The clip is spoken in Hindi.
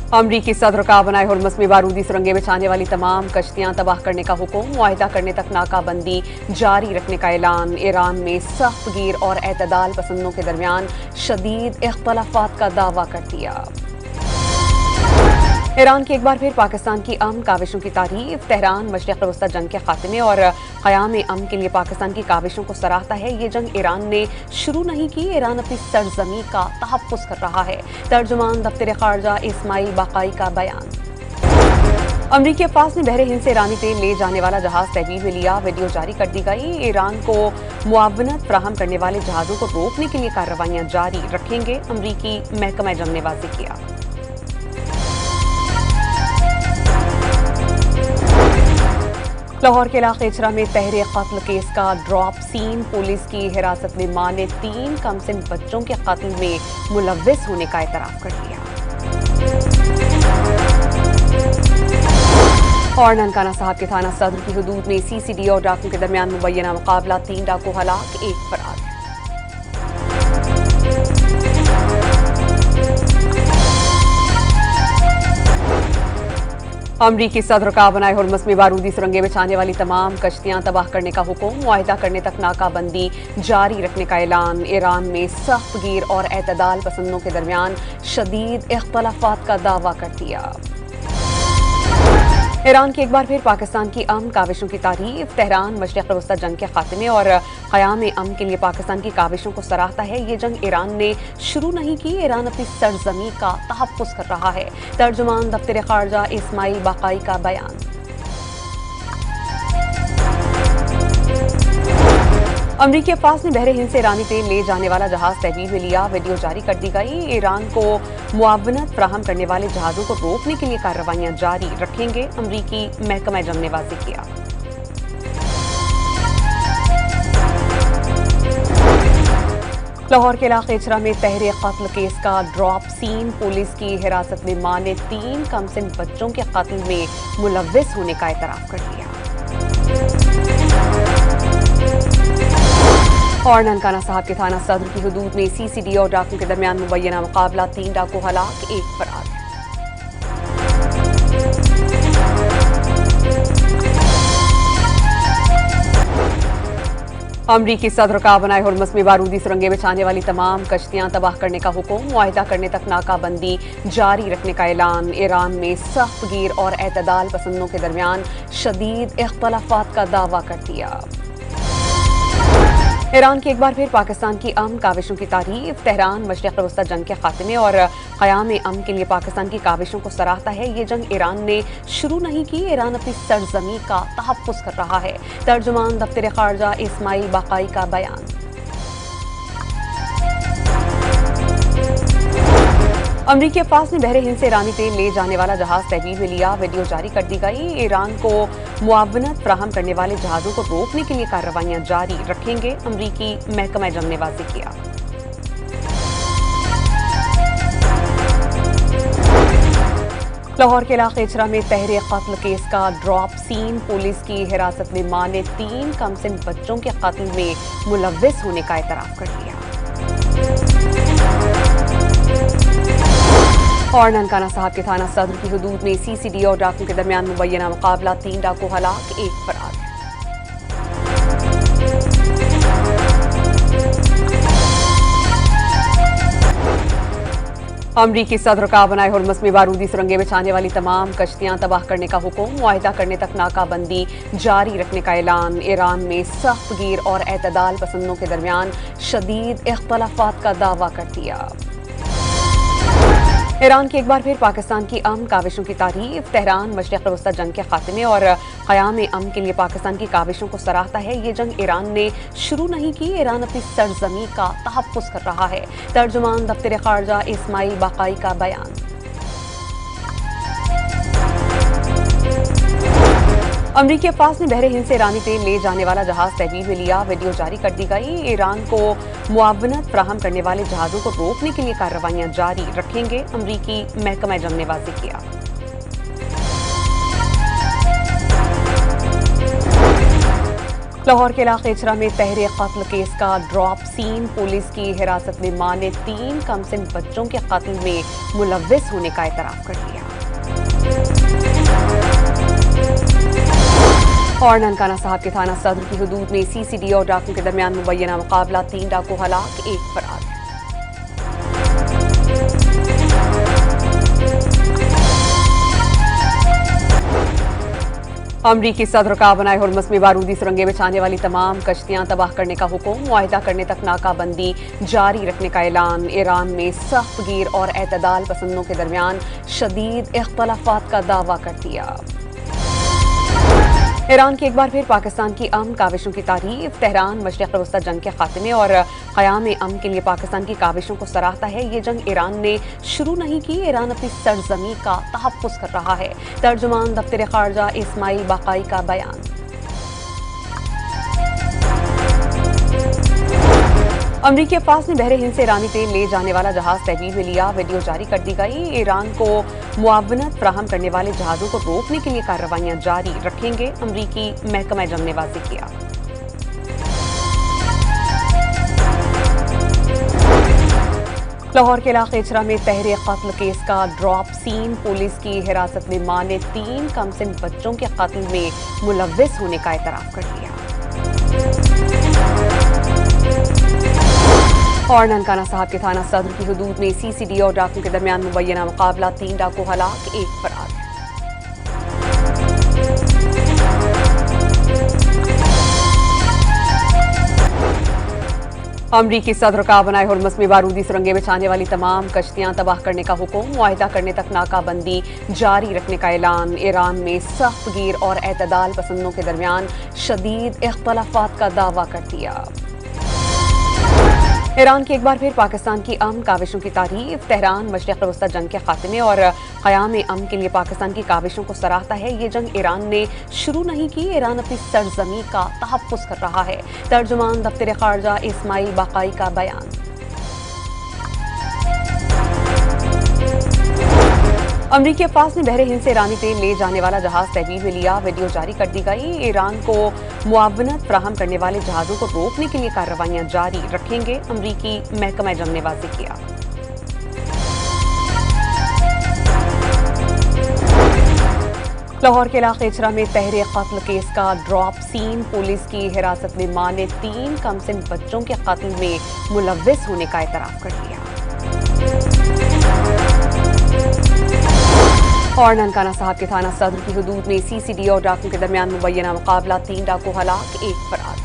अमरीकी सदर का बनाए हुर्मुस में बारूदी सुरंगें बिछाने वाली तमाम कश्तियां तबाह करने का हुक्म, मुआहिदा करने तक नाकाबंदी जारी रखने का ऐलान। ईरान में सख्त गिर और एतदाल पसंदों के दरमियान शदीद इख्तलाफात का दावा कर दिया। ईरान की एक बार फिर पाकिस्तान की अमन काविशों की तारीफ। तेहरान मशरिक़ वस्ता जंग के खात्मे और क़याम अमन के लिए पाकिस्तान की काविशों को सराहता है। ये जंग ईरान ने शुरू नहीं की, ईरान अपनी सरजमी का तहफ़्फ़ुज़ कर रहा है। तर्जुमान दफ्तर ख़ारजा इस्माइल बाक़ाई का बयान। अमरीकी अफ़वाज ने बहरे हिंद से ईरानी तेल ले जाने वाला जहाज तहवील में लिया, वीडियो जारी कर दी गई। ईरान को मुआवनत फराहम करने वाले जहाज़ों को रोकने के लिए कार्रवाइयाँ जारी रखेंगे, अमरीकी महकमा जंग ने वाज़ेह किया। लाहौर के इलाके इचरा में तहरीर कत्ल केस का ड्रॉप सीन। पुलिस की हिरासत में मां ने 3 कमसिन बच्चों के कत्ल में मुलव्विस होने का एतराफ कर लिया। और ननकाना साहब के थाना सदर की हुदूद में CCD और डाकू के दरमियान मुबैना मुकाबला, 3 डाकू हलाक, 1 फरार। अमरीकी सदर का बनाए हुर्मुस में बारूदी सुरंगें बिछाने वाली तमाम कश्तियां तबाह करने का हुक्म, मुआहिदा करने तक नाकाबंदी जारी रखने का ऐलान। ईरान में सख्त गिर और एतदाल पसंदों के दरमियान शदीद इख्तलाफात का दावा कर दिया। ईरान की एक बार फिर पाकिस्तान की अमन काविशों की तारीफ। तेहरान मशरिक़ वस्ता जंग के खात्मे और क़याम अमन के लिए पाकिस्तान की काविशों को सराहता है। ये जंग ईरान ने शुरू नहीं की, ईरान अपनी सरजमी का तहफ़्फ़ुज़ कर रहा है। तर्जुमान दफ्तर ख़ारजा इस्माइल बाक़ाई का बयान। अमरीकी अफ़वाज ने बहरे हिंद से ईरानी तेल ले जाने वाला जहाज तहवील में लिया, वीडियो जारी कर दी गई। ईरान को मुआवनत फराहम करने वाले जहाज़ों को रोकने के लिए कार्रवाइयाँ जारी रखेंगे, अमरीकी महकमा जंग ने वाज़ेह किया। लाहौर के इलाके इचरा में तहरीर कत्ल केस का ड्रॉप सीन। पुलिस की हिरासत में मां ने 3 कमसिन बच्चों के कत्ल में मुलव्विस होने का एतराफ कर लिया। और ननकाना साहब के थाना सदर की हुदूद में CCD और डाकू के दरमियान मुबैना मुकाबला, 3 डाकू हलाक, 1 फरार। अमरीकी सदर का बनाए हुर्मुस में बारूदी सुरंगें बिछाने वाली तमाम कश्तियां तबाह करने का हुक्म, मुआहिदा करने तक नाकाबंदी जारी रखने का ऐलान। ईरान में सख्त गिर और एतदाल पसंदों के दरमियान शदीद इख्तलाफात का दावा कर दिया। ईरान की एक बार फिर पाकिस्तान की अमन काविशों की तारीफ। तेहरान मशरिक़ वस्ता जंग के खात्मे और क़याम अमन के लिए पाकिस्तान की काविशों को सराहता है। ये जंग ईरान ने शुरू नहीं की, ईरान अपनी सरजमी का तहफ़्फ़ुज़ कर रहा है। तर्जुमान दफ्तर ख़ारजा इस्माइल बाक़ाई का बयान। अमरीकी अफ़वाज ने बहरे हिंद से ईरानी तेल ले जाने वाला जहाज तहवील में लिया, वीडियो जारी कर दी गई। ईरान को मुआवनत फराहम करने वाले जहाज़ों को रोकने के लिए कार्रवाइयाँ जारी रखेंगे, अमरीकी महकमा जंग ने वाज़ेह किया। लाहौर के इलाके इचरा में तहरीर कत्ल केस का ड्रॉप सीन। पुलिस की हिरासत में मां ने 3 कमसिन बच्चों के कत्ल में मुलव्विस होने का एतराफ कर लिया। और ननकाना साहब के थाना सदर की हुदूद में CCD और डाकू के दरमियान मुबैना मुकाबला, 3 डाकू हलाक, 1 फरार। अमरीकी सदर का बनाए हुर्मुस में बारूदी सुरंगें बिछाने वाली तमाम कश्तियां तबाह करने का हुक्म, मुआहिदा करने तक नाकाबंदी जारी रखने का ऐलान। ईरान में सख्त गिर और एतदाल पसंदों के दरमियान शदीद इख्तलाफात का दावा कर दिया। ईरान की एक बार फिर पाकिस्तान की अमन काविशों की तारीफ। तेहरान मशरिक़ वस्ता जंग के खात्मे और क़याम अमन के लिए पाकिस्तान की काविशों को सराहता है। ये जंग ईरान ने शुरू नहीं की, ईरान अपनी सरजमी का तहफ़्फ़ुज़ कर रहा है। तर्जुमान दफ्तर ख़ारजा इस्माइल बाक़ाई का बयान। अमरीकी अफ़वाज ने बहरे हिंद से ईरानी तेल ले जाने वाला जहाज तहवील में लिया, वीडियो जारी कर दी गई। ईरान को मुआवनत फराहम करने वाले जहाज़ों को रोकने के लिए कार्रवाइयाँ जारी रखेंगे, अमरीकी महकमा जंग ने वाज़ेह किया। लाहौर के इलाके इचरा में तहरीर कत्ल केस का ड्रॉप सीन। पुलिस की हिरासत में मां ने 3 कमसिन बच्चों के कत्ल में मुलव्विस होने का एतराफ कर लिया। और ननकाना साहब के थाना सदर की हुदूद में सीसीडी और डाकुओं के दरमियान मुबैना मुकाबला, 3 डाकू हलाक, 1 फरार। अमरीकी सदर का बनाए हुर्मुस में बारूदी सुरंगें बिछाने वाली तमाम कश्तियां तबाह करने का हुक्म, मुआहिदा करने तक नाकाबंदी जारी रखने का ऐलान। ईरान में सख्त गिर और एतदाल पसंदों के दरमियान शदीद इख्तलाफात का दावा कर दिया। ईरान की एक बार फिर पाकिस्तान की अमन काविशों की तारीफ। तेहरान मशरिक़ वस्ता जंग के खात्मे और क़याम अमन के लिए पाकिस्तान की काविशों को सराहता है। ये जंग ईरान ने शुरू नहीं की, ईरान अपनी सरजमी का तहफ़्फ़ुज़ कर रहा है। तर्जुमान दफ्तर ख़ारजा इस्माइल बाक़ाई का बयान। अमरीकी अफवाज ने बहरे हिंद से ईरानी तेल ले जाने वाला जहाज तहवील में लिया, वीडियो जारी कर दी गई। ईरान को मुआवनत फराहम करने वाले जहाजों को रोकने के लिए कार्रवाइयां जारी रखेंगे, अमरीकी महकमा जंग ने वाज़ेह किया। लाहौर के इलाके इचरा में तहरे कत्ल केस का ड्रॉप सीन, पुलिस की हिरासत में मां ने 3 कमसिन बच्चों के कत्ल में मुलव्विस होने का एतराफ कर लिया। और ननकाना साहब के थाना सदर की हुदूद में सीसीडी और डाकुओं के दरमियान मुबैना मुकाबला, 3 डाकू हलाक, 1 फरार। अमरीकी सदर का बनाए हुर्मुस में बारूदी सुरंगें बिछाने वाली तमाम कश्तियां तबाह करने का हुक्म, मुआहिदा करने तक नाकाबंदी जारी रखने का ऐलान। ईरान में सख्त गिर और एतदाल पसंदों के दरमियान शदीद इख्तलाफात का दावा कर दिया। ईरान की एक बार फिर पाकिस्तान की अमन काविशों की तारीफ। तेहरान मशरिक़ वस्ता जंग के खात्मे और क़याम अमन के लिए पाकिस्तान की काविशों को सराहता है। ये जंग ईरान ने शुरू नहीं की, ईरान अपनी सरजमी का तहफ़्फ़ुज़ कर रहा है। तर्जुमान दफ्तर ख़ारजा इस्माइल बाक़ाई का बयान। अमरीकी अफवाज ने बहरे हिंद से ईरानी तेल ले जाने वाला जहाज तहवील में लिया, वीडियो जारी कर दी गई। ईरान को मुआवनत फराहम करने वाले जहाजों को रोकने के लिए कार्रवाइयां जारी रखेंगे, अमरीकी महकमा जंग ने वाज़ेह किया। लाहौर के इलाके इचरा में तहरे कत्ल केस का ड्रॉप सीन, पुलिस की हिरासत में मां ने 3 कमसिन बच्चों के कत्ल में मुलव्विस होने का एतराफ कर लिया। और ननकाना साहब के थाना सदर की हुदूद में सीसीडी और डाकुओं के दरमियान मुबैना मुकाबला, 3 डाकू हलाक, 1 फरार।